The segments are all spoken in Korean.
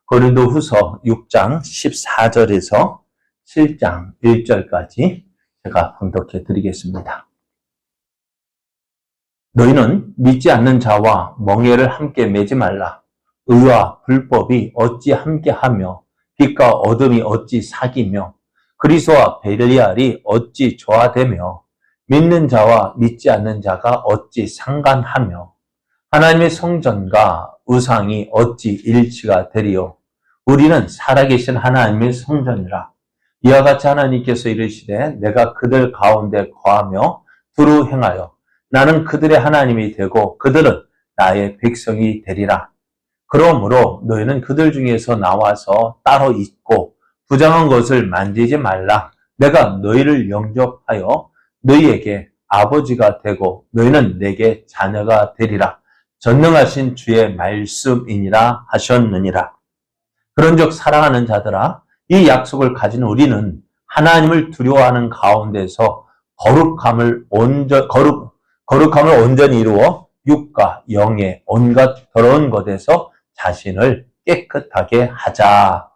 고린도후서 6장 14절에서 7장 1절까지 제가 봉독해 드리겠습니다. 너희는 믿지 않는 자와 멍에를 함께 매지 말라. 의와 불법이 어찌 함께하며 빛과 어둠이 어찌 사귀며 그리스도와 벨리알이 어찌 조화되며 믿는 자와 믿지 않는 자가 어찌 상관하며 하나님의 성전과 우상이 어찌 일치가 되리요. 우리는 살아계신 하나님의 성전이라. 이와 같이 하나님께서 이르시되 내가 그들 가운데 거하며 두루 행하여 나는 그들의 하나님이 되고 그들은 나의 백성이 되리라. 그러므로 너희는 그들 중에서 나와서 따로 있고 부정한 것을 만지지 말라. 내가 너희를 영접하여 너희에게 아버지가 되고 너희는 내게 자녀가 되리라. 전능하신 주의 말씀이니라 하셨느니라. 그런즉 사랑하는 자들아, 이 약속을 가진 우리는 하나님을 두려워하는 가운데서 거룩함을 온전히 이루어 육과 영의 온갖 더러운 것에서 자신을 깨끗하게 하자.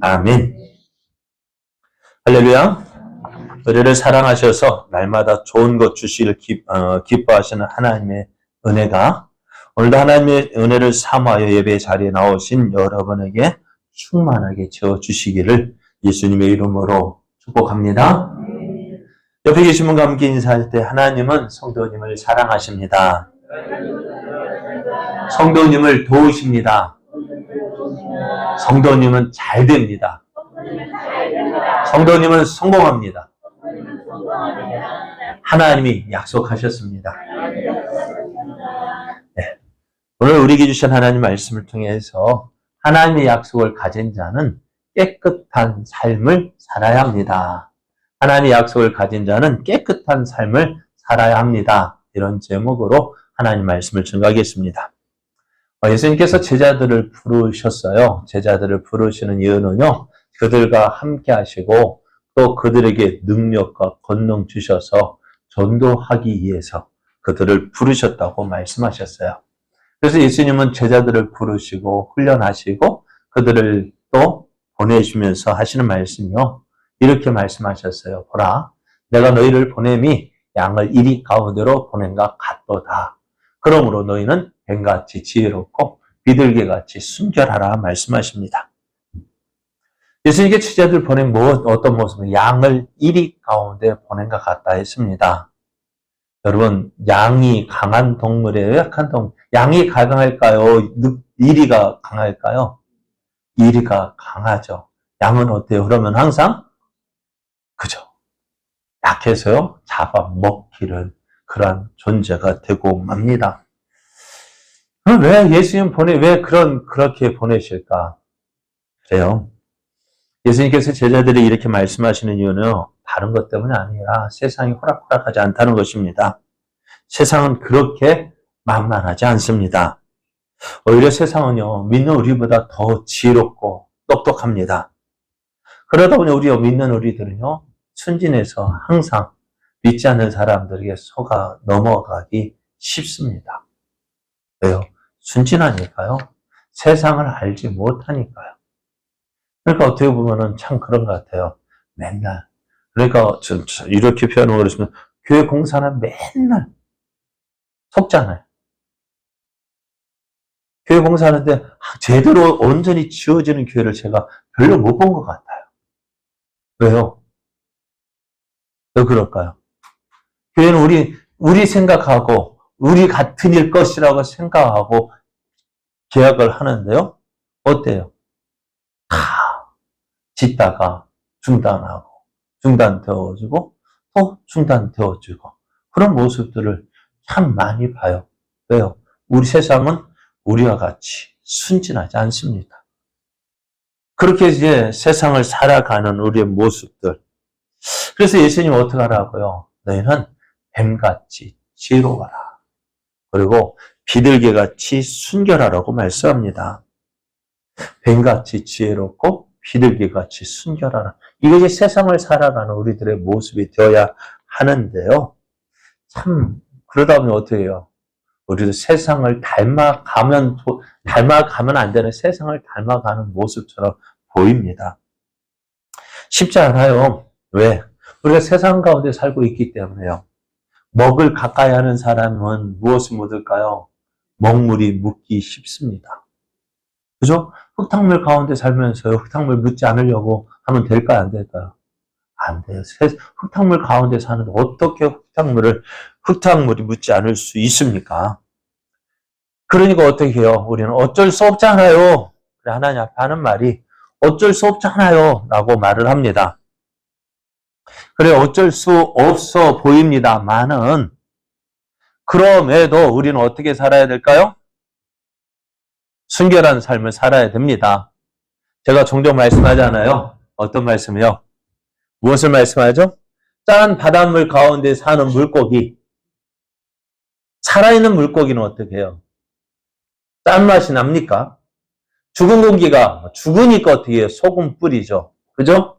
아멘. 할렐루야. 우리를 사랑하셔서 날마다 좋은 것 주시기를 기뻐하시는 하나님의 은혜가 오늘도 하나님의 은혜를 사모하여 예배 자리에 나오신 여러분에게 충만하게 채워주시기를 예수님의 이름으로 축복합니다. 옆에 계신 분과 함께 인사할 때 하나님은 성도님을 사랑하십니다. 성도님을 도우십니다. 성도님은 잘 됩니다. 성도님은 성공합니다. 하나님이 약속하셨습니다. 네. 오늘 우리에게 주신 하나님 말씀을 통해서 하나님의 약속을 가진 자는 깨끗한 삶을 살아야 합니다. 하나님의 약속을 가진 자는 깨끗한 삶을 살아야 합니다. 이런 제목으로 하나님 말씀을 증거하겠습니다. 예수님께서 제자들을 부르셨어요. 제자들을 부르시는 이유는요, 그들과 함께 하시고 또 그들에게 능력과 권능 주셔서 전도하기 위해서 그들을 부르셨다고 말씀하셨어요. 그래서 예수님은 제자들을 부르시고 훈련하시고 그들을 또 보내주면서 하시는 말씀이요. 이렇게 말씀하셨어요. 보라, 내가 너희를 보냄이 양을 이리 가운데로 보낸과 같도다. 그러므로 너희는 뱀같이 지혜롭고 비둘기같이 순결하라 말씀하십니다. 예수님께 제자들 보낸 어떤 모습은 양을 이리 가운데 보낸과 같다 했습니다. 여러분, 양이 강한 동물이에요? 약한 동물? 양이 강할까요? 이리가 강할까요? 이리가 강하죠. 양은 어때요? 그러면 항상 그죠? 약해서요, 잡아먹기를 그러한 존재가 되고 맙니다. 그럼 왜 예수님 왜 그렇게 보내실까? 그래요. 예수님께서 제자들이 이렇게 말씀하시는 이유는 다른 것 때문이 아니라 세상이 호락호락하지 않다는 것입니다. 세상은 그렇게 만만하지 않습니다. 오히려 세상은요, 믿는 우리보다 더 지혜롭고 똑똑합니다. 그러다 보니 믿는 우리들은요, 순진해서 항상 믿지 않는 사람들에게 속아 넘어가기 쉽습니다. 왜요? 순진하니까요. 세상을 알지 못하니까요. 그러니까 어떻게 보면은 참 그런 것 같아요. 맨날. 그러니까 이렇게 표현을 그랬으면 교회 공사는 맨날 속잖아요. 교회 공사하는데 제대로 온전히 지어지는 교회를 제가 별로 못 본 것 같아요. 왜요? 왜 그럴까요? 교회는 우리 생각하고 우리 같은 일 것이라고 생각하고 계약을 하는데요. 어때요? 다 짓다가 중단되어지고 또 중단되어지고 그런 모습들을 참 많이 봐요. 왜요? 우리 세상은 우리와 같이 순진하지 않습니다. 그렇게 이제 세상을 살아가는 우리의 모습들. 그래서 예수님 어떻게 하라고요? 너희는 뱀같이 지혜로워라. 그리고 비둘기같이 순결하라고 말씀합니다. 뱀같이 지혜롭고 비둘기같이 순결하라. 이것이 세상을 살아가는 우리들의 모습이 되어야 하는데요. 참 그러다 보면 어떻게 해요? 우리도 세상을 닮아가면 안 되는 세상을 닮아가는 모습처럼 보입니다. 쉽지 않아요. 왜? 우리가 세상 가운데 살고 있기 때문에요. 먹을 가까이 하는 사람은 무엇을 묻을까요? 먹물이 묻기 쉽습니다. 그죠? 흙탕물 가운데 살면서 흙탕물 묻지 않으려고 하면 될까요? 안 될까요? 안 돼요. 흙탕물 가운데 사는데 어떻게 흙탕물이 묻지 않을 수 있습니까? 그러니까 어떻게 해요? 우리는 어쩔 수 없잖아요. 하나님 앞에 하는 말이 어쩔 수 없잖아요. 라고 말을 합니다. 그래, 어쩔 수 없어 보입니다만은, 그럼에도 우리는 어떻게 살아야 될까요? 순결한 삶을 살아야 됩니다. 제가 종종 말씀하잖아요. 어떤 말씀이요? 무엇을 말씀하죠? 짠 바닷물 가운데 사는 물고기. 살아있는 물고기는 어떻게 해요? 짠맛이 납니까? 죽은 고기가, 죽으니까 어떻게 해요? 소금 뿌리죠. 그죠?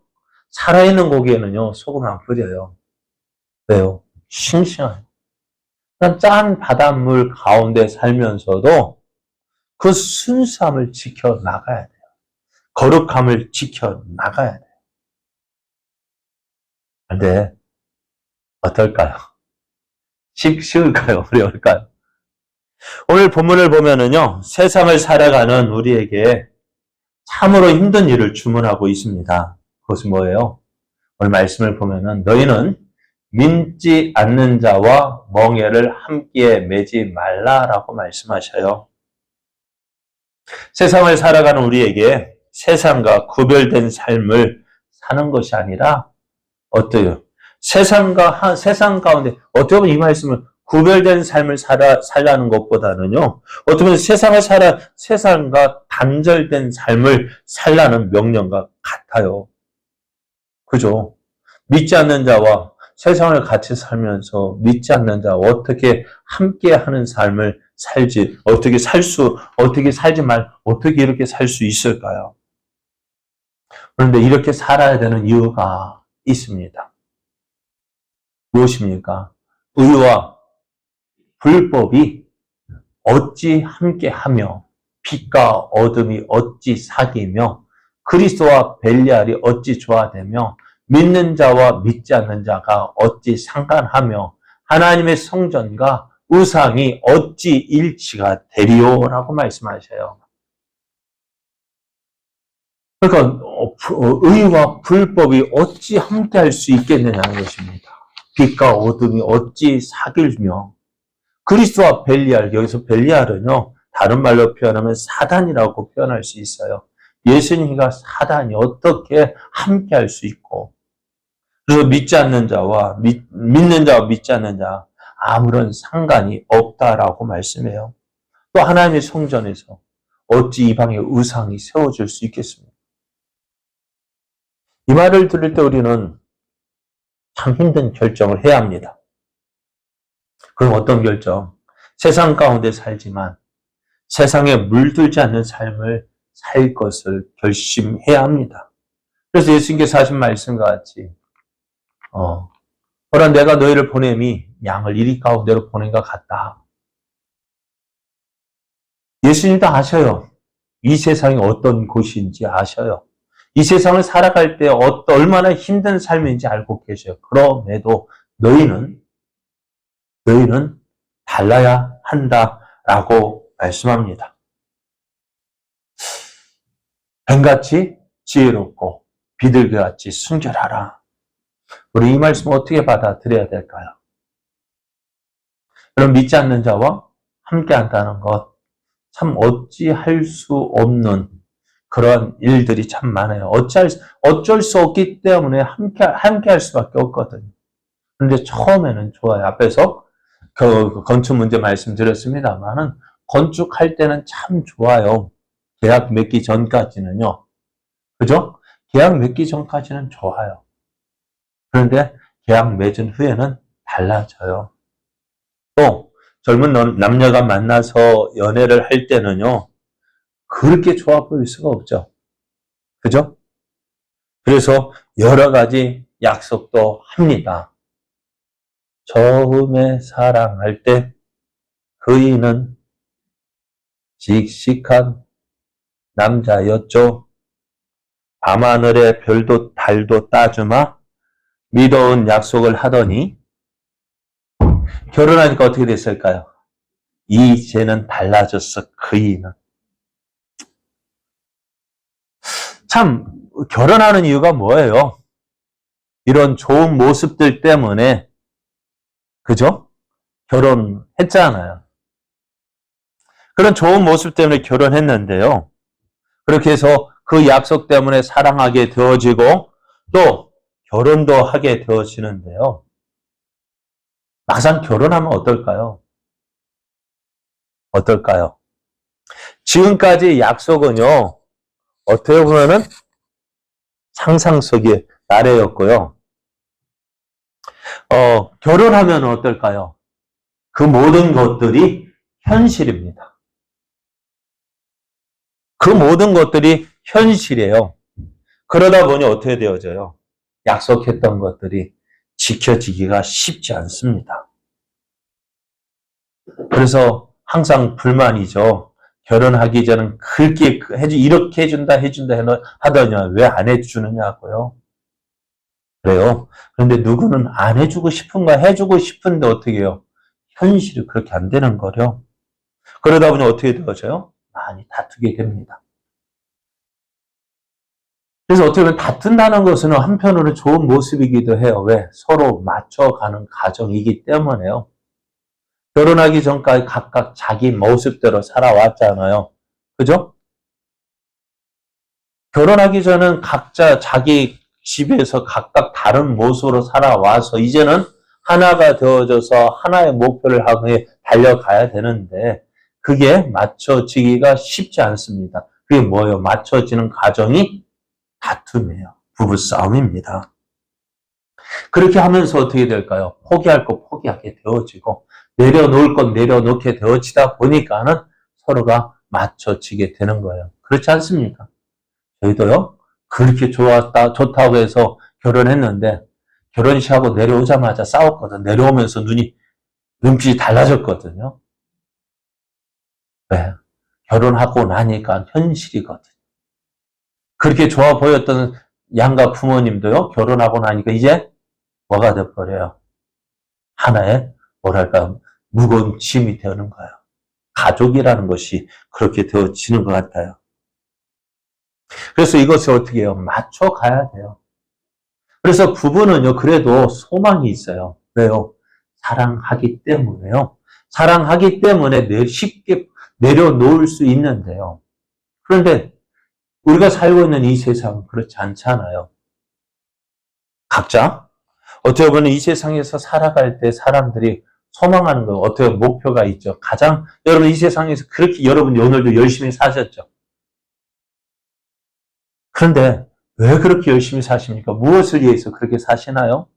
살아있는 고기에는요, 소금 안 뿌려요. 왜요? 싱싱해요. 짠 바닷물 가운데 살면서도 그 순수함을 지켜 나가야 돼요. 거룩함을 지켜 나가야 돼요. 근데 어떨까요? 쉬울까요? 어려울까요? 오늘 본문을 보면은요, 세상을 살아가는 우리에게 참으로 힘든 일을 주문하고 있습니다. 그것은 뭐예요? 오늘 말씀을 보면은 너희는 믿지 않는 자와 멍에를 함께 매지 말라라고 말씀하셔요. 세상을 살아가는 우리에게 세상과 구별된 삶을 사는 것이 아니라 어때요? 세상 가운데 어떻게 보면 이 말씀은 구별된 삶을 살라는 것보다는요. 어떻게 보면 세상과 단절된 삶을 살라는 명령과 같아요. 그죠? 믿지 않는 자와 세상을 같이 살면서 믿지 않는 자와 어떻게 함께 하는 삶을 살지, 어떻게 이렇게 살 수 있을까요? 그런데 이렇게 살아야 되는 이유가 있습니다. 무엇입니까? 의와 불법이 어찌 함께하며 빛과 어둠이 어찌 사귀며 그리스도와 벨리알이 어찌 조화되며 믿는 자와 믿지 않는 자가 어찌 상관하며 하나님의 성전과 우상이 어찌 일치가 되리오라고 말씀하셔요. 그러니까 의와 불법이 어찌 함께할 수 있겠느냐는 것입니다. 빛과 어둠이 어찌 사귀며 그리스도와 벨리알, 여기서 벨리알은요, 다른 말로 표현하면 사단이라고 표현할 수 있어요. 예수님과 사단이 어떻게 함께할 수 있고, 그래서 믿지 않는 자와 믿는 자와 믿지 않는 자 아무런 상관이 없다라고 말씀해요. 또 하나님의 성전에서 어찌 이방의 우상이 세워질 수 있겠습니까? 이 말을 들을 때 우리는 참 힘든 결정을 해야 합니다. 그럼 어떤 결정? 세상 가운데 살지만 세상에 물들지 않는 삶을 살 것을 결심해야 합니다. 그래서 예수님께서 하신 말씀과 같이 보라 내가 너희를 보냄이 양을 이리 가운데로 보낸 것 같다. 예수님도 아셔요. 이 세상이 어떤 곳인지 아셔요. 이 세상을 살아갈 때 얼마나 힘든 삶인지 알고 계셔요. 그럼에도 너희는 달라야 한다라고 말씀합니다. 뱀같이 지혜롭고 비둘기같이 순결하라. 우리 이 말씀을 어떻게 받아들여야 될까요? 그럼 믿지 않는 자와 함께 한다는 것 참 어찌할 수 없는 그런 일들이 참 많아요. 어쩔 수 없기 때문에 함께 할 수밖에 없거든요. 그런데 처음에는 좋아요. 앞에서 그 건축 문제 말씀드렸습니다만은 건축할 때는 참 좋아요. 계약 맺기 전까지는요. 그죠? 계약 맺기 전까지는 좋아요. 그런데 계약 맺은 후에는 달라져요. 또 젊은 남녀가 만나서 연애를 할 때는요. 그렇게 좋아 보일 수가 없죠. 그죠? 그래서 여러 가지 약속도 합니다. 처음에 사랑할 때 그이는 씩씩한 남자였죠. 밤하늘에 별도 달도 따주마 믿어온 약속을 하더니 결혼하니까 어떻게 됐을까요? 이제는 달라졌어. 그이는. 참 결혼하는 이유가 뭐예요? 이런 좋은 모습들 때문에 그죠? 결혼했잖아요. 그런 좋은 모습 때문에 결혼했는데요. 그렇게 해서 그 약속 때문에 사랑하게 되어지고 또 결혼도 하게 되어지는데요. 막상 결혼하면 어떨까요? 어떨까요? 지금까지 약속은요. 어떻게 보면은 상상 속의 나래였고요. 결혼하면 어떨까요? 그 모든 것들이 현실입니다. 그 모든 것들이 현실이에요. 그러다 보니 어떻게 되어져요? 약속했던 것들이 지켜지기가 쉽지 않습니다. 그래서 항상 불만이죠. 결혼하기 전엔 그렇게 이렇게 해준다 하더냐 왜 안 해주느냐고요. 그래요. 그런데 누구는 안 해주고 싶은가 해주고 싶은데 어떻게 해요? 현실이 그렇게 안 되는 거죠. 그러다 보니 어떻게 되어져요? 많이 다투게 됩니다. 그래서 어떻게 보면 다툰다는 것은 한편으로 좋은 모습이기도 해요. 왜? 서로 맞춰가는 과정이기 때문에요. 결혼하기 전까지 각각 자기 모습대로 살아왔잖아요. 그죠? 결혼하기 전은 각자 자기 집에서 각각 다른 모습으로 살아와서 이제는 하나가 되어져서 하나의 목표를 향해 달려가야 되는데 그게 맞춰지기가 쉽지 않습니다. 그게 뭐예요? 맞춰지는 과정이 다툼이에요. 부부싸움입니다. 그렇게 하면서 어떻게 될까요? 포기할 거 포기하게 되어지고 내려놓을 건 내려놓게 되어지다 보니까는 서로가 맞춰지게 되는 거예요. 그렇지 않습니까? 저희도요, 그렇게 좋다고 해서 결혼했는데, 결혼식하고 내려오자마자 싸웠거든. 내려오면서 눈빛이 달라졌거든요. 왜? 결혼하고 나니까 현실이거든. 그렇게 좋아 보였던 양가 부모님도요, 결혼하고 나니까 이제 뭐가 돼버려요? 하나의, 뭐랄까, 무거운 짐이 되는 거예요. 가족이라는 것이 그렇게 되어지는 것 같아요. 그래서 이것을 어떻게 해요? 맞춰가야 돼요. 그래서 부부는요, 그래도 소망이 있어요. 왜요? 사랑하기 때문에요. 사랑하기 때문에 쉽게 내려놓을 수 있는데요. 그런데 우리가 살고 있는 이 세상은 그렇지 않잖아요. 각자 어떻게 보면 이 세상에서 살아갈 때 사람들이 소망하는 거 어떻게 목표가 있죠. 여러분 이 세상에서 그렇게 여러분이 오늘도 열심히 사셨죠. 그런데 왜 그렇게 열심히 사십니까? 무엇을 위해서 그렇게 사시나요?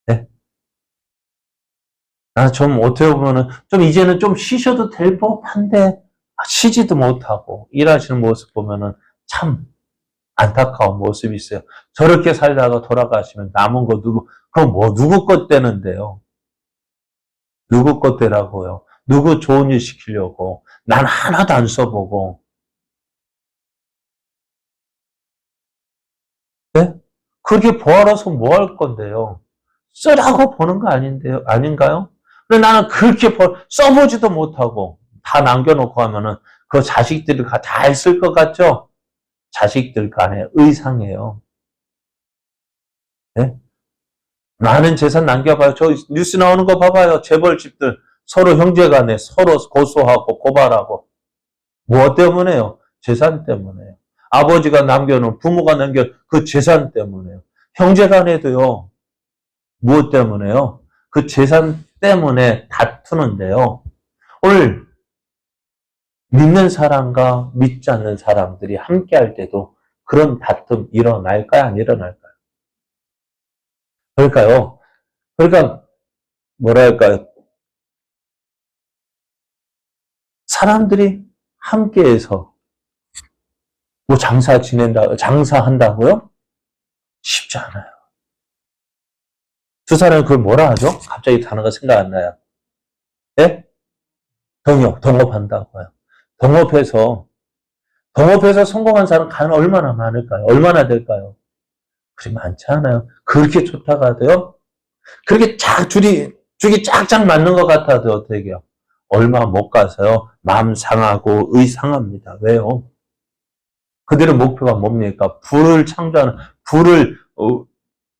네? 좀 어떻게 보면은 좀 이제는 좀 쉬셔도 될 법한데 쉬지도 못하고 일하시는 모습 보면은 참 안타까운 모습이 있어요. 저렇게 살다가 돌아가시면 남은 거 누구 것 되는데요? 누구 것 되라고요? 누구 좋은 일 시키려고? 난 하나도 안 써보고. 네? 그렇게 벌어서 뭐 할 건데요? 쓰라고 보는 거 아닌가요? 근데 나는 그렇게 써보지도 못하고 다 남겨놓고 하면은 그 자식들이 다 쓸 것 같죠? 자식들 간의 의상이에요. 네? 많은 재산 남겨봐요. 저 뉴스 나오는 거 봐봐요. 재벌집들 서로 형제간에 서로 고소하고 고발하고 무엇 때문에요? 재산 때문에요. 아버지가 남겨놓은 부모가 남겨 그 재산 때문에요. 형제간에도요. 무엇 때문에요? 그 재산 때문에 다투는데요. 오늘 믿는 사람과 믿지 않는 사람들이 함께 할 때도 그런 다툼 일어날까요? 안 일어날까요? 그러니까 뭐랄까요? 사람들이 함께해서 뭐 장사한다고요? 쉽지 않아요. 두 사람이 그걸 뭐라 하죠? 갑자기 단어가 생각 안 나요. 예? 동업한다고요. 동업해서 성공한 사람 과연 얼마나 많을까요? 얼마나 될까요? 그리 많지 않아요. 그렇게 좋다고 하대요. 그렇게 줄이 쫙쫙 맞는 것 같아도 어떻게 해요? 얼마 못 가서요. 마음 상하고 의상합니다. 왜요? 그들의 목표가 뭡니까? 불을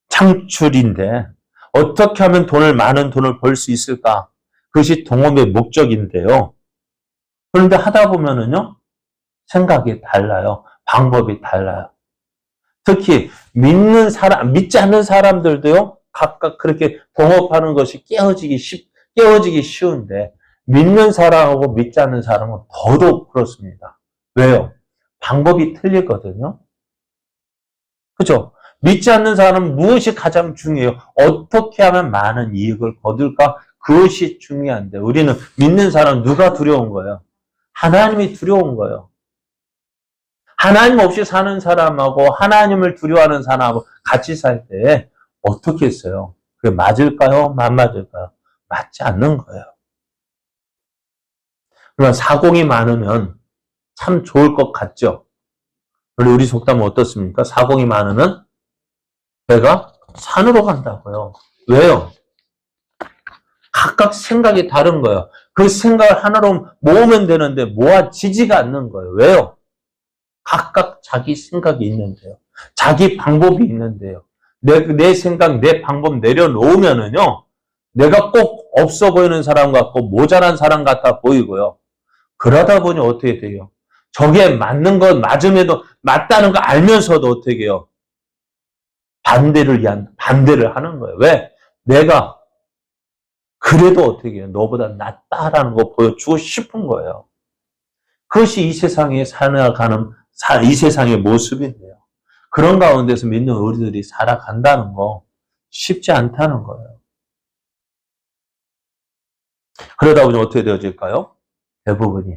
창출인데 어떻게 하면 많은 돈을 벌 수 있을까? 그것이 동업의 목적인데요. 그런데 하다 보면은요, 생각이 달라요. 방법이 달라요. 특히 믿지 않는 사람들도요, 각각 그렇게 동업하는 것이 깨어지기 쉬운데, 믿는 사람하고 믿지 않는 사람은 더더욱 그렇습니다. 왜요? 방법이 틀리거든요. 그죠? 믿지 않는 사람은 무엇이 가장 중요해요? 어떻게 하면 많은 이익을 거둘까? 그것이 중요한데, 우리는 믿는 사람 누가 두려운 거예요? 하나님이 두려운 거예요. 하나님 없이 사는 사람하고 하나님을 두려워하는 사람하고 같이 살 때 어떻게 했어요? 그게 맞을까요? 안 맞을까요? 맞지 않는 거예요. 그러면 사공이 많으면 참 좋을 것 같죠? 그런데 우리 속담은 어떻습니까? 사공이 많으면 배가 산으로 간다고요. 왜요? 각각 생각이 다른 거예요. 그 생각을 하나로 모으면 되는데 모아지지가 않는 거예요. 왜요? 각각 자기 생각이 있는데요. 자기 방법이 있는데요. 내 생각, 내 방법 내려놓으면은요, 내가 꼭 없어 보이는 사람 같고 모자란 사람 같아 보이고요. 그러다 보니 어떻게 돼요? 저게 맞는 건 맞음에도 맞다는 거 알면서도 어떻게 해요? 반대를 하는 거예요. 왜? 내가 그래도 어떻게 해요? 너보다 낫다라는 거 보여주고 싶은 거예요. 그것이 이 세상에 살아가는 이 세상의 모습인데요. 그런 가운데서 믿는 우리들이 살아간다는 거 쉽지 않다는 거예요. 그러다 보니 어떻게 되어질까요? 대부분이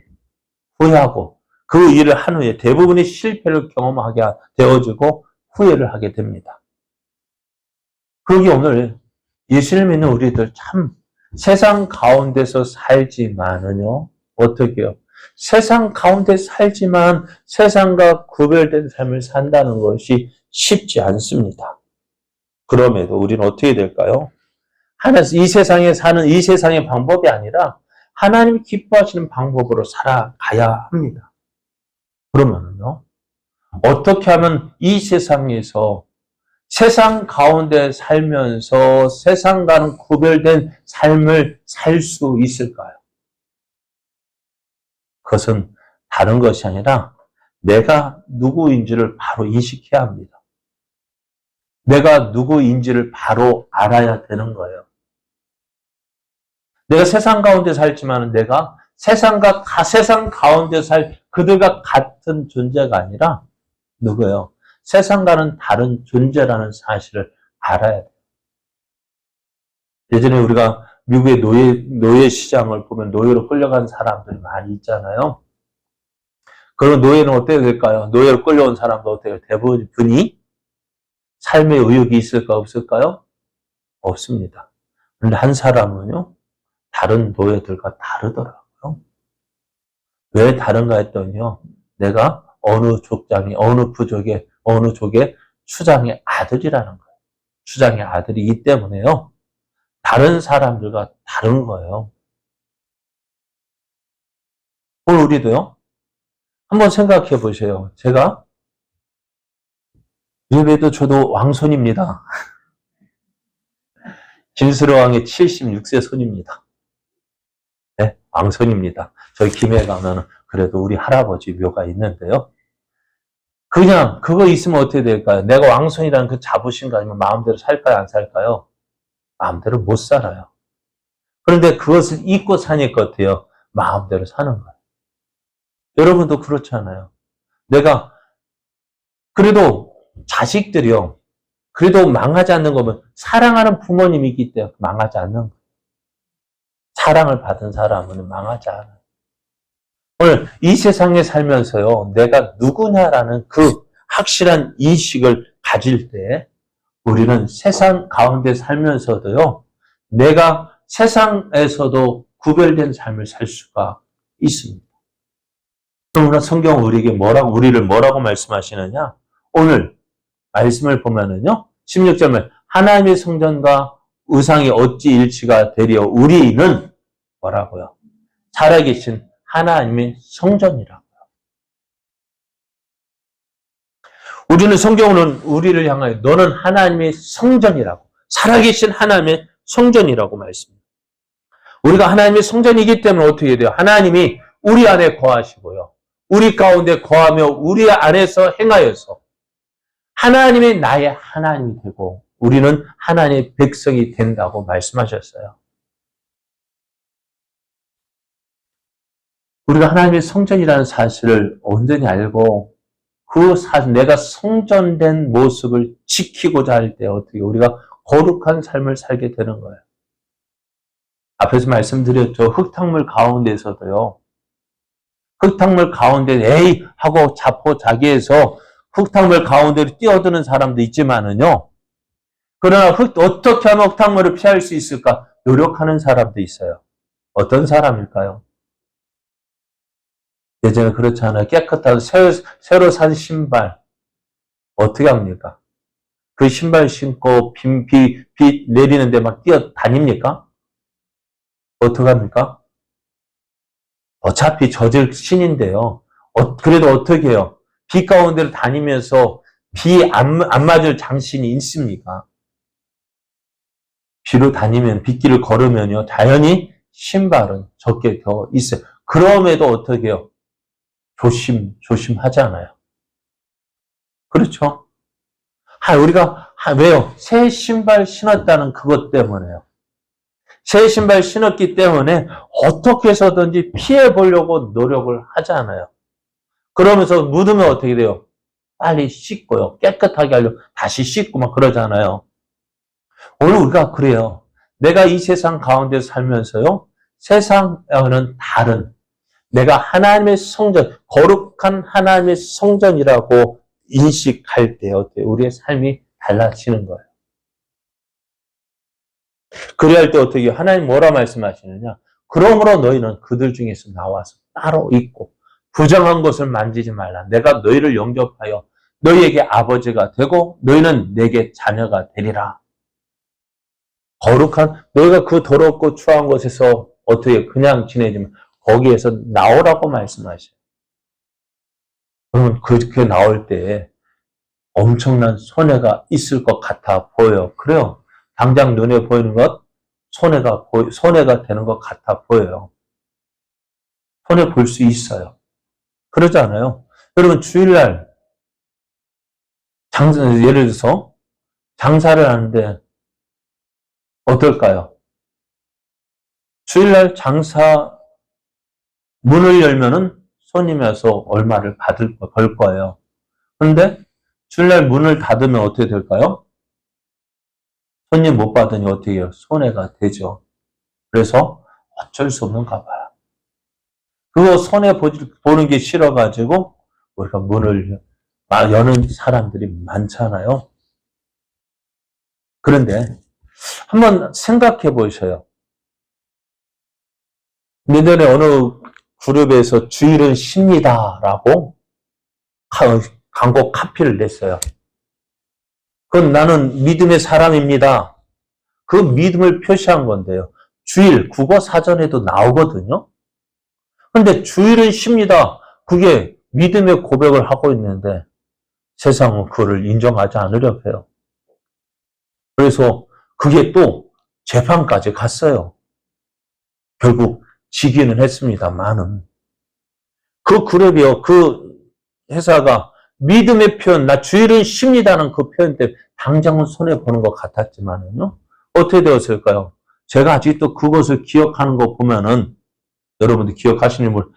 후회하고 그 일을 한 후에 대부분이 실패를 경험하게 되어지고 후회를 하게 됩니다. 그게 오늘 예수를 믿는 우리들 참 세상 가운데서 살지만은요, 어떻게 해요? 세상 가운데 살지만 세상과 구별된 삶을 산다는 것이 쉽지 않습니다. 그럼에도 우리는 어떻게 될까요? 이 세상에 사는 이 세상의 방법이 아니라 하나님이 기뻐하시는 방법으로 살아가야 합니다. 그러면은요, 어떻게 하면 이 세상에서 세상 가운데 살면서 세상과는 구별된 삶을 살 수 있을까요? 그것은 다른 것이 아니라 내가 누구인지를 바로 인식해야 합니다. 내가 누구인지를 바로 알아야 되는 거예요. 내가 세상 가운데 살지만 내가 세상 가운데 그들과 같은 존재가 아니라 누구예요? 세상과는 다른 존재라는 사실을 알아야 돼요. 예전에 우리가 미국의 노예 시장을 보면 노예로 끌려간 사람들이 많이 있잖아요. 그런 노예는 어떻게 될까요? 노예로 끌려온 사람도 어때요? 대부분이 삶의 의욕이 있을까 없을까요? 없습니다. 그런데 한 사람은요, 다른 노예들과 다르더라고요. 왜 다른가 했더니요, 내가 어느 부족의 어느 족의 추장의 아들이라는 거예요. 추장의 아들이기 때문에요, 다른 사람들과 다른 거예요. 오늘 우리도요, 한번 생각해 보세요. 제가 예배도 저도 왕손입니다. 진스러왕의 76세 손입니다. 네, 왕손입니다. 저희 김해 가면 그래도 우리 할아버지 묘가 있는데요. 그냥 그거 있으면 어떻게 될까요? 내가 왕손이라는 그 자부심가 아니면 마음대로 살까요? 안 살까요? 마음대로 못 살아요. 그런데 그것을 잊고 사니까 어때요? 마음대로 사는 거예요. 여러분도 그렇잖아요. 내가 그래도 자식들이요. 그래도 망하지 않는 거면 사랑하는 부모님이 있기 때문에 망하지 않는 거예요. 사랑을 받은 사람은 망하지 않아요. 오늘 이 세상에 살면서요, 내가 누구냐라는 그 확실한 인식을 가질 때 우리는 세상 가운데 살면서도요, 내가 세상에서도 구별된 삶을 살 수가 있습니다. 그러나 성경은 우리를 뭐라고 말씀하시느냐? 오늘 말씀을 보면은요, 16절에 하나님의 성전과 의상이 어찌 일치가 되리요? 우리는 뭐라고요? 살아계신 하나님의 성전이라고요. 우리는 성경은 우리를 향하여 너는 하나님의 성전이라고, 살아계신 하나님의 성전이라고 말씀합니다. 우리가 하나님의 성전이기 때문에 어떻게 돼요? 하나님이 우리 안에 거하시고요. 우리 가운데 거하며 우리 안에서 행하여서 하나님이 나의 하나님이 되고 우리는 하나님의 백성이 된다고 말씀하셨어요. 우리가 하나님의 성전이라는 사실을 온전히 알고 그 사실, 내가 성전된 모습을 지키고자 할 때 어떻게 우리가 거룩한 삶을 살게 되는 거예요. 앞에서 말씀드렸죠. 흙탕물 가운데서도요. 흙탕물 가운데 에이 하고 자포자기해서 흙탕물 가운데로 뛰어드는 사람도 있지만은요. 그러나 어떻게 하면 흙탕물을 피할 수 있을까? 노력하는 사람도 있어요. 어떤 사람일까요? 예전에 그렇잖아요. 깨끗하고 새로 산 신발 어떻게 합니까? 그 신발 신고 비 내리는데 막 뛰어다닙니까? 어떻게 합니까? 어차피 젖을 신인데요. 그래도 어떻게 해요? 비 가운데를 다니면서 비 안 맞을 장신이 있습니까? 비로 다니면, 빗길을 걸으면요. 당연히 신발은 적게 더 있어요. 그럼에도 어떻게 해요? 조심하잖아요. 그렇죠? 우리가, 왜요? 새 신발 신었다는 그것 때문에요. 새 신발 신었기 때문에 어떻게 해서든지 피해 보려고 노력을 하잖아요. 그러면서 묻으면 어떻게 돼요? 빨리 씻고요. 깨끗하게 하려고 다시 씻고 막 그러잖아요. 오늘 우리가 그래요. 내가 이 세상 가운데 살면서요. 세상과는 다른 내가 하나님의 성전, 거룩한 하나님의 성전이라고 인식할 때 어때요? 우리의 삶이 달라지는 거예요. 그래야 할 때 어떻게 해요? 하나님 뭐라 말씀하시느냐? 그러므로 너희는 그들 중에서 나와서 따로 있고 부정한 것을 만지지 말라. 내가 너희를 영접하여 너희에게 아버지가 되고 너희는 내게 자녀가 되리라. 거룩한 너희가 그 더럽고 추한 곳에서 어떻게 그냥 지내지만 거기에서 나오라고 말씀하셔요. 그러면 그렇게 나올 때 엄청난 손해가 있을 것 같아 보여요. 그래요. 당장 눈에 보이는 것 손해가 되는 것 같아 보여요. 손해 볼 수 있어요. 그러지 않아요? 여러분 주일날 예를 들어서 장사를 하는데 어떨까요? 주일날 장사 문을 열면은 손님이 와서 얼마를 벌 거예요. 그런데 주일날 문을 닫으면 어떻게 될까요? 손님 못 받으니 어떻게 해요? 손해가 되죠. 그래서 어쩔 수 없는가 봐요. 그거 손해 보는 게 싫어가지고 우리가 문을 여는 사람들이 많잖아요. 그런데 한번 생각해 보셔요. 예전에 어느 그룹에서 주일은 쉽니다라고 광고 카피를 냈어요. 그건 나는 믿음의 사람입니다. 그 믿음을 표시한 건데요. 주일 국어 사전에도 나오거든요. 그런데 주일은 쉽니다. 그게 믿음의 고백을 하고 있는데 세상은 그거를 인정하지 않으려 해요. 그래서 그게 또 재판까지 갔어요. 결국 지기는 했습니다만은 그 그룹이요, 그 회사가 믿음의 표현, 나 주일은 쉽니다는 그 표현 때문에 당장은 손해보는 것 같았지만은요, 어떻게 되었을까요? 제가 아직도 그것을 기억하는 거 보면은, 여러분들 기억하시는 분,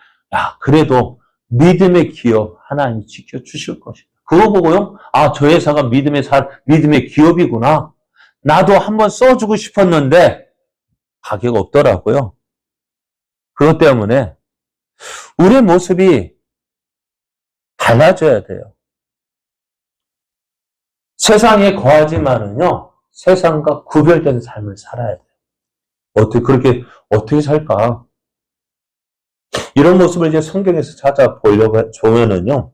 그래도 믿음의 기업 하나님이 지켜주실 것이다. 그거 보고요, 저 회사가 믿음의 기업이구나. 나도 한번 써주고 싶었는데, 가격 없더라고요. 그것 때문에, 우리의 모습이 달라져야 돼요. 세상에 거하지만은요, 세상과 구별된 삶을 살아야 돼요. 어떻게 살까? 이런 모습을 이제 성경에서 찾아보려고 보면은요,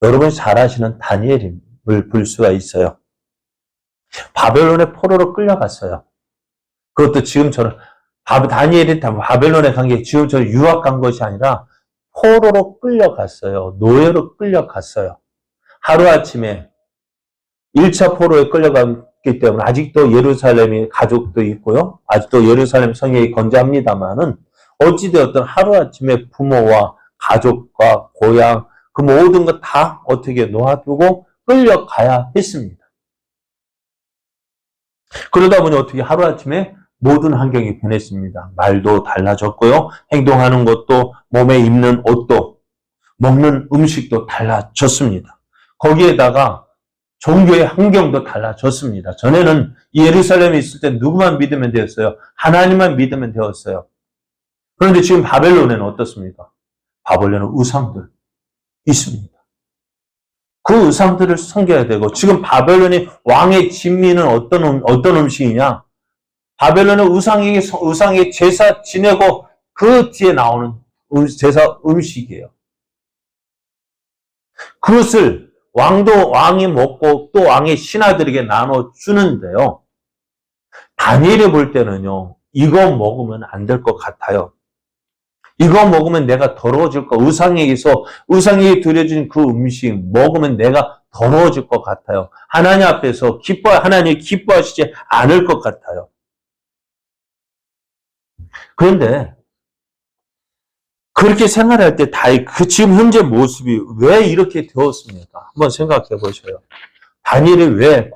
여러분이 잘 아시는 다니엘을 볼 수가 있어요. 바벨론의 포로로 끌려갔어요. 그것도 지금처럼, 다니엘이 바벨론에 간 게 지금처럼 유학 간 것이 아니라 포로로 끌려갔어요. 노예로 끌려갔어요. 하루아침에 1차 포로에 끌려갔기 때문에 아직도 예루살렘에 가족도 있고요. 아직도 예루살렘 성경이 건재합니다만은 어찌되었든 하루아침에 부모와 가족과 고향 그 모든 것 다 어떻게 놓아두고 끌려가야 했습니다. 그러다 보니 어떻게 하루아침에 모든 환경이 변했습니다. 말도 달라졌고요. 행동하는 것도 몸에 입는 옷도 먹는 음식도 달라졌습니다. 거기에다가 종교의 환경도 달라졌습니다. 전에는 예루살렘에 있을 때 누구만 믿으면 되었어요? 하나님만 믿으면 되었어요. 그런데 지금 바벨론에는 어떻습니까? 바벨론은 우상들 있습니다. 그 우상들을 섬겨야 되고 지금 바벨론의 왕의 진미는 어떤 음식이냐? 바벨론은 우상의 제사 지내고 그 뒤에 나오는 제사 음식이에요. 그것을 왕이 먹고 또 왕의 신하들에게 나눠주는데요. 다니엘이 볼 때는요. 이거 먹으면 안 될 것 같아요. 이거 먹으면 내가 더러워질 거. 우상에게 드려진 그 음식 먹으면 내가 더러워질 것 같아요. 하나님 앞에서 하나님이 기뻐하시지 않을 것 같아요. 그런데 그렇게 생활할 때 지금 현재 모습이 왜 이렇게 되었습니까? 한번 생각해 보셔요. 다니엘이 왜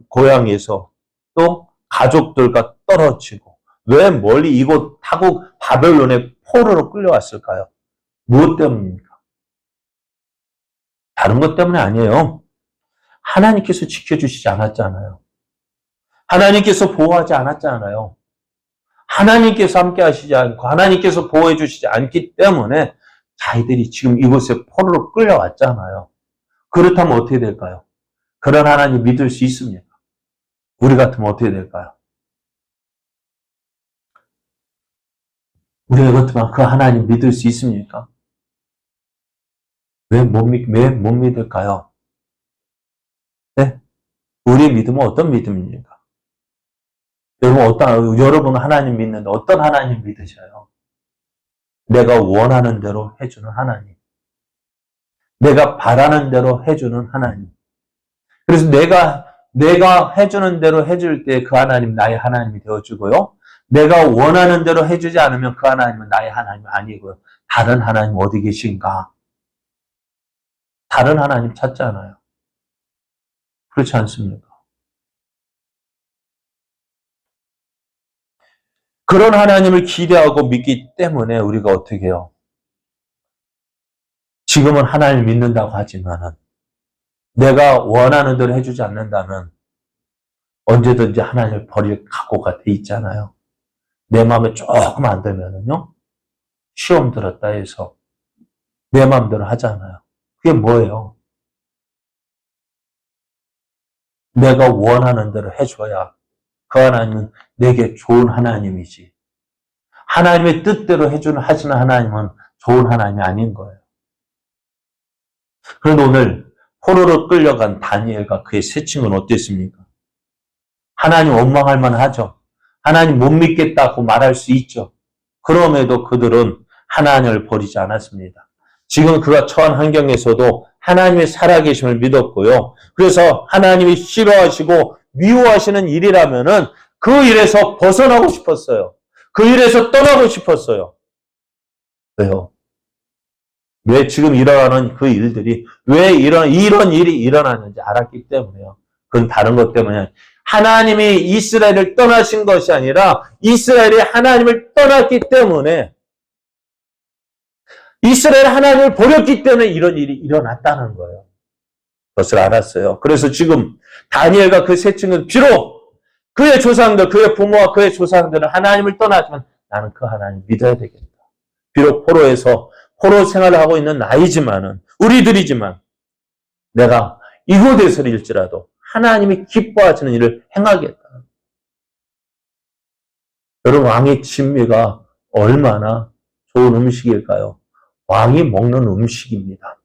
고향에서 또 가족들과 떨어지고 왜 멀리 이곳 타고 바벨론의 포로로 끌려왔을까요? 무엇 때문입니까? 다른 것 때문에 아니에요. 하나님께서 지켜주시지 않았잖아요. 하나님께서 보호하지 않았잖아요. 하나님께서 함께 하시지 않고 하나님께서 보호해 주시지 않기 때문에 자기들이 지금 이곳에 포로로 끌려왔잖아요. 그렇다면 어떻게 될까요? 그런 하나님 믿을 수 있습니까? 우리 같으면 어떻게 될까요? 우리 같으면 그 하나님 믿을 수 있습니까? 왜 못 믿을까요? 네? 우리의 믿음은 어떤 믿음입니까? 여러분 하나님 믿는데 어떤 하나님 믿으셔요? 내가 원하는 대로 해주는 하나님. 내가 바라는 대로 해주는 하나님. 그래서 내가 해주는 대로 해줄 때 그 하나님 나의 하나님이 되어주고요. 내가 원하는 대로 해주지 않으면 그 하나님은 나의 하나님이 아니고요. 다른 하나님 어디 계신가? 다른 하나님 찾잖아요. 그렇지 않습니까? 그런 하나님을 기대하고 믿기 때문에 우리가 어떻게 해요? 지금은 하나님을 믿는다고 하지만은 내가 원하는 대로 해주지 않는다면 언제든지 하나님을 버릴 각오가 돼 있잖아요. 내 마음에 조금 안 되면은요, 시험 들었다 해서 내 마음대로 하잖아요. 그게 뭐예요? 내가 원하는 대로 해줘야 그 하나님은 내게 좋은 하나님이지. 하나님의 뜻대로 하시는 하나님은 좋은 하나님이 아닌 거예요. 그런데 오늘 포로로 끌려간 다니엘과 그의 세 친구는 어땠습니까? 하나님 원망할 만하죠. 하나님 못 믿겠다고 말할 수 있죠. 그럼에도 그들은 하나님을 버리지 않았습니다. 지금 그가 처한 환경에서도 하나님의 살아계심을 믿었고요. 그래서 하나님이 싫어하시고 미워하시는 일이라면은 그 일에서 벗어나고 싶었어요. 그 일에서 떠나고 싶었어요. 왜요? 왜 지금 일어나는 그 일들이 왜 이런 일이 일어나는지 알았기 때문에요. 그건 다른 것 때문에 하나님이 이스라엘을 떠나신 것이 아니라 이스라엘이 하나님을 떠났기 때문에 이스라엘 하나님을 버렸기 때문에 이런 일이 일어났다는 거예요. 그것을 알았어요. 그래서 지금 다니엘과 그 세 친구는 비록 그의 조상들, 그의 부모와 그의 조상들은 하나님을 떠났지만 나는 그 하나님 믿어야 되겠다. 비록 포로 생활을 하고 있는 나이지만은 우리들이지만 내가 이곳에서일지라도 하나님이 기뻐하시는 일을 행하겠다. 여러분, 왕의 진미가 얼마나 좋은 음식일까요? 왕이 먹는 음식입니다.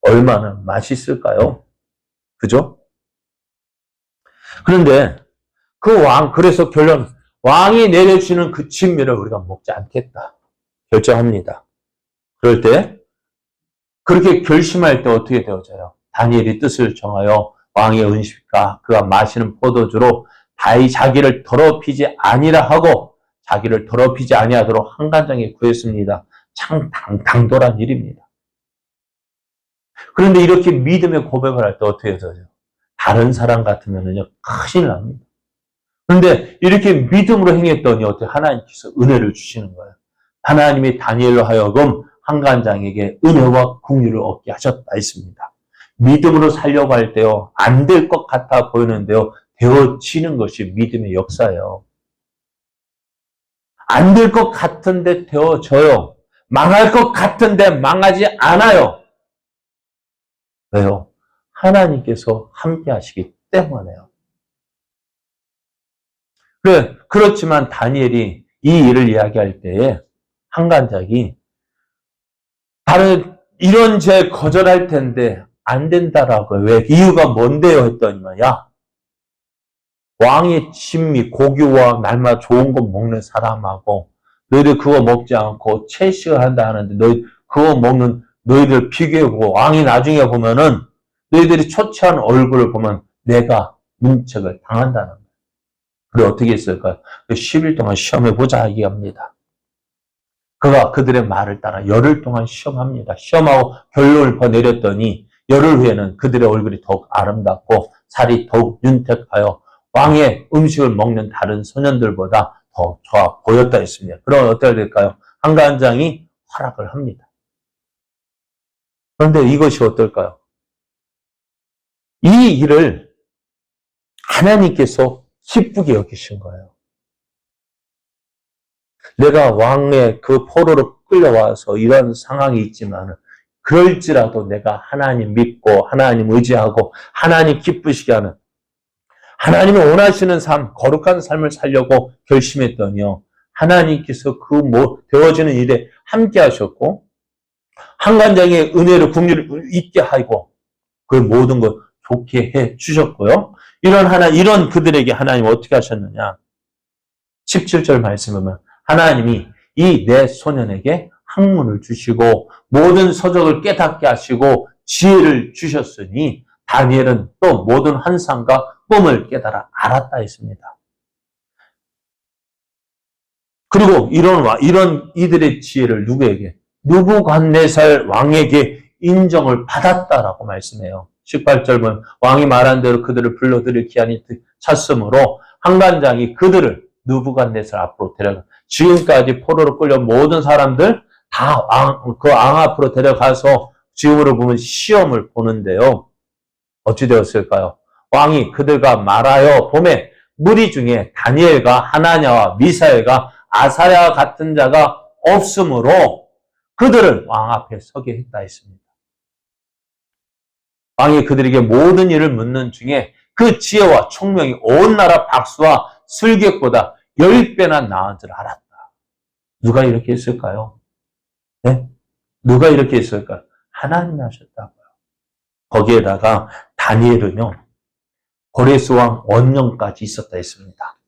얼마나 맛있을까요? 그죠? 그런데 그래서 결론, 왕이 내려주는 그 진미를 우리가 먹지 않겠다. 결정합니다. 그럴 때, 그렇게 결심할 때 어떻게 되어져요? 다니엘이 뜻을 정하여 왕의 음식과 그가 마시는 포도주로 자기를 더럽히지 아니라 하고 자기를 더럽히지 아니하도록 한간장에 구했습니다. 참 당돌한 일입니다. 그런데 이렇게 믿음의 고백을 할 때 어떻게 되어져요? 다른 사람 같으면요 큰일 납니다. 그런데 이렇게 믿음으로 행했더니 어떻게 하나님께서 은혜를 주시는 거예요. 하나님이 다니엘로 하여금 한간장에게 은혜와 긍휼을 얻게 하셨다 했습니다. 믿음으로 살려고 할 때요, 안 될 것 같아 보이는데요, 되어지는 것이 믿음의 역사예요. 안 될 것 같은데 되어져요. 망할 것 같은데 망하지 않아요. 왜요? 하나님께서 함께 하시기 때문에요. 그렇지만 다니엘이 이 일을 이야기할 때에 한간장이 다른 이런 죄 거절할 텐데 안 된다라고요. 왜? 이유가 뭔데요? 했더니만 야, 왕의 친미, 고기와 날마다 좋은 거 먹는 사람하고 너희들 그거 먹지 않고 채식을 한다 하는데 그거 먹는 너희들 비교해보고 왕이 나중에 보면은 너희들이 초췌한 얼굴을 보면 내가 문책을 당한다는 거예요. 그래 어떻게 했을까요? 10일 동안 시험해보자 얘기합니다. 그가 그들의 말을 따라 열흘 동안 시험합니다. 시험하고 결론을 내렸더니 열흘 후에는 그들의 얼굴이 더욱 아름답고 살이 더욱 윤택하여 왕의 음식을 먹는 다른 소년들보다 더 좋아 보였다 했습니다. 그럼 어떻게 될까요? 한간장이 허락을 합니다. 그런데 이것이 어떨까요? 이 일을 하나님께서 기쁘게 여기신 거예요. 내가 왕의 그 포로로 끌려와서 이런 상황이 있지만 그럴지라도 내가 하나님 믿고 하나님 의지하고 하나님 기쁘시게 하는 하나님이 원하시는 삶, 거룩한 삶을 살려고 결심했더니요. 하나님께서 되어지는 일에 함께 하셨고 한간장의 은혜를 긍휼을 있게 하고 그 모든 것 좋게 해 주셨고요. 이런 그들에게 하나님 어떻게 하셨느냐? 17절 말씀에 보면 하나님이 이 내 소년에게 학문을 주시고 모든 서적을 깨닫게 하시고 지혜를 주셨으니 다니엘은 또 모든 환상과 꿈을 깨달아 알았다 했습니다. 그리고 이런 이들의 지혜를 누구에게? 느부갓네살 왕에게 인정을 받았다라고 말씀해요. 18절 보면 왕이 말한 대로 그들을 불러들일 기한이 찼으므로 한간장이 그들을 느부갓네살 앞으로 데려가 지금까지 포로로 끌려 모든 사람들 다 그 왕 앞으로 데려가서 지금으로 보면 시험을 보는데요. 어찌 되었을까요? 왕이 그들과 말하여 봄에 무리 중에 다니엘과 하나냐와 미사엘과 아사랴 같은 자가 없으므로 그들을 왕 앞에 서게 했다 했습니다. 왕이 그들에게 모든 일을 묻는 중에 그 지혜와 총명이 온 나라 박수와 술객보다 10배나 나은 줄 알았다. 누가 이렇게 했을까요? 네? 누가 이렇게 했을까요? 하나님이 하셨다고요. 거기에다가 다니엘은요. 고레스 왕 원년까지 있었다 했습니다.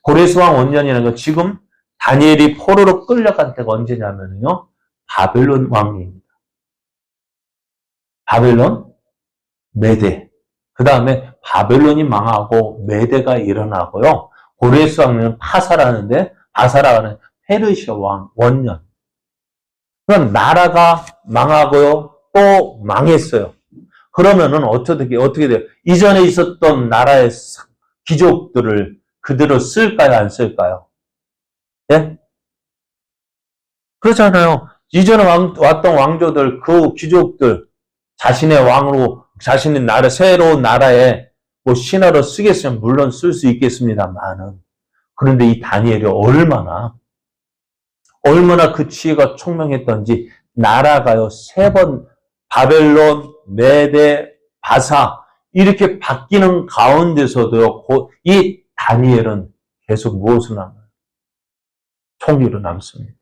고레스 왕 원년이라는 건 지금 다니엘이 포로로 끌려간 때가 언제냐면요. 바벨론 왕입니다. 바벨론, 메데. 그 다음에 바벨론이 망하고 메데가 일어나고요. 고레스 왕은 파사라는데 파사라는 페르시아 왕 원년. 그럼 나라가 망하고요. 또 망했어요. 그러면은 어떻게 돼요? 이전에 있었던 나라의 귀족들을 그대로 쓸까요? 안 쓸까요? 예? 그렇잖아요. 이전에 왔던 왕조들, 그 귀족들, 자신의 왕으로, 자신의 나라, 새로운 나라에 뭐 신하로 쓰겠으면 물론 쓸 수 있겠습니다만은. 그런데 이 다니엘이 얼마나 그 지혜가 총명했던지, 나라가요, 3번 바벨론, 메데, 바사, 이렇게 바뀌는 가운데서도요, 이 다니엘은 계속 무엇으로 남아요? 총리로 남습니다.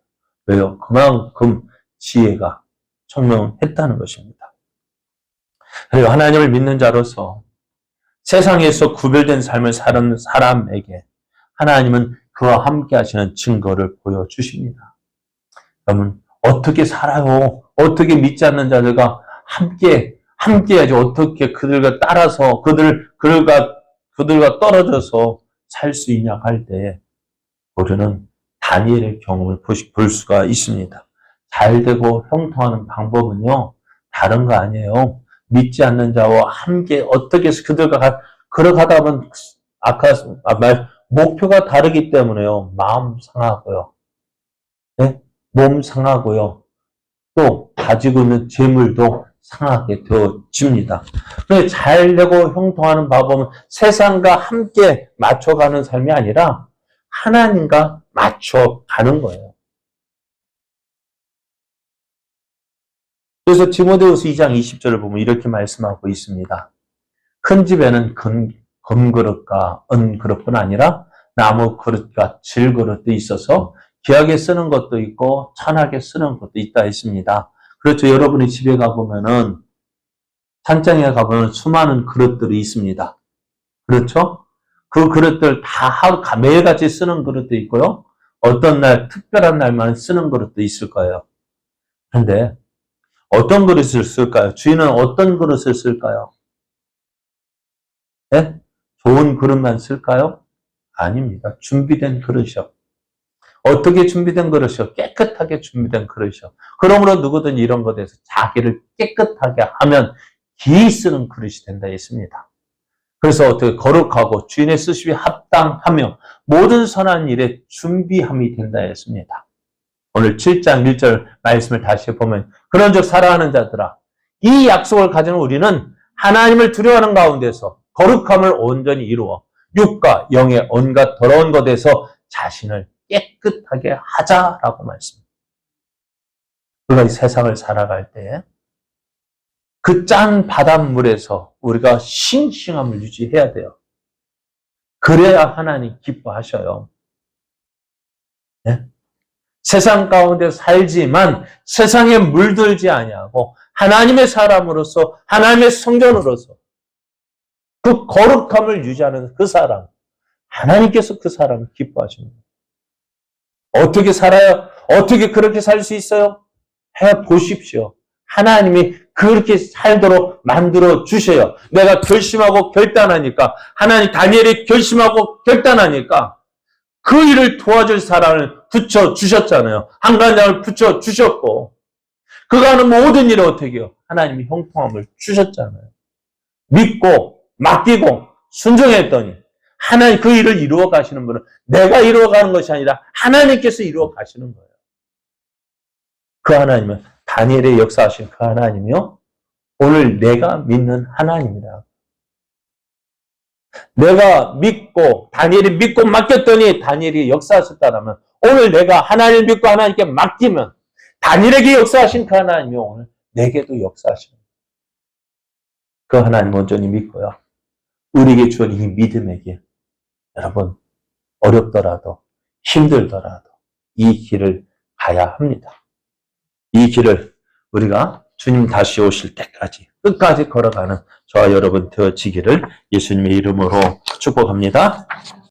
왜요? 그만큼 지혜가 총명했다는 것입니다. 그리고 하나님을 믿는 자로서 세상에서 구별된 삶을 사는 사람에게 하나님은 그와 함께 하시는 증거를 보여주십니다. 여러분, 어떻게 살아요? 어떻게 믿지 않는 자들과 함께 해야지. 어떻게 그들과 따라서 그들과 떨어져서 살 수 있냐 할 때 우리는 다니엘의 경험을 볼 수가 있습니다. 잘 되고 형통하는 방법은요, 다른 거 아니에요. 믿지 않는 자와 함께 어떻게 해서 그들과 걸어가다 보면 목표가 다르기 때문에요. 마음 상하고요. 네? 몸 상하고요. 또 가지고 있는 재물도 상하게 되어집니다. 잘 되고 형통하는 방법은 세상과 함께 맞춰가는 삶이 아니라 하나님과 맞춰가는 거예요. 그래서 디모데후서 2장 20절을 보면 이렇게 말씀하고 있습니다. 큰 집에는 금그릇과 은그릇뿐 아니라 나무 그릇과 질그릇도 있어서 귀하게 쓰는 것도 있고 천하게 쓰는 것도 있다 했습니다. 그렇죠. 여러분의 집에 가보면은 산장에 가보면 수많은 그릇들이 있습니다. 그렇죠? 그 그릇들 다 매일같이 쓰는 그릇도 있고요. 어떤 날 특별한 날만 쓰는 그릇도 있을 거예요. 그런데 어떤 그릇을 쓸까요? 주인은 어떤 그릇을 쓸까요? 네? 좋은 그릇만 쓸까요? 아닙니다. 준비된 그릇이요. 어떻게 준비된 그릇이요? 깨끗하게 준비된 그릇이요. 그러므로 누구든 이런 것에 대해서 자기를 깨끗하게 하면 기이 쓰는 그릇이 된다 했습니다. 그래서 어떻게 거룩하고 주인의 쓰심이 합당하며 모든 선한 일에 준비함이 된다 했습니다. 오늘 7장 1절 말씀을 다시 보면 그런즉 사랑하는 자들아 이 약속을 가진 우리는 하나님을 두려워하는 가운데서 거룩함을 온전히 이루어 육과 영의 온갖 더러운 것에서 자신을 깨끗하게 하자라고 말씀합니다. 우리가 이 세상을 살아갈 때 그 짠 바닷물에서 우리가 싱싱함을 유지해야 돼요. 그래야 하나님 기뻐하셔요. 네? 세상 가운데 살지만 세상에 물들지 아니하고 하나님의 사람으로서 하나님의 성전으로서 그 거룩함을 유지하는 그 사람, 하나님께서 그 사람을 기뻐하십니다. 어떻게 살아요? 어떻게 그렇게 살 수 있어요? 해 보십시오. 하나님이 그렇게 살도록 만들어 주셔요. 내가 결심하고 결단하니까 하나님 다니엘이 결심하고 결단하니까 그 일을 도와줄 사람을 붙여 주셨잖아요. 한간장을 붙여 주셨고 그가 하는 모든 일을 어떻게 해요? 하나님이 형통함을 주셨잖아요. 믿고 맡기고 순종했더니 하나님 그 일을 이루어 가시는 분은 내가 이루어 가는 것이 아니라 하나님께서 이루어 가시는 거예요. 그 하나님은 다니엘의 역사하신 그 하나님이요. 오늘 내가 믿는 하나님이다. 내가 믿고 다니엘이 믿고 맡겼더니 다니엘이 역사하셨다라면 오늘 내가 하나님을 믿고 하나님께 맡기면 다니엘에게 역사하신 그 하나님이 오늘 내게도 역사하십니다. 그 하나님 온전히 믿고요. 우리에게 주신 이 믿음에게 여러분 어렵더라도 힘들더라도 이 길을 가야 합니다. 이 길을 우리가 주님 다시 오실 때까지 끝까지 걸어가는 저와 여러분 되어지기를 예수님의 이름으로 축복합니다.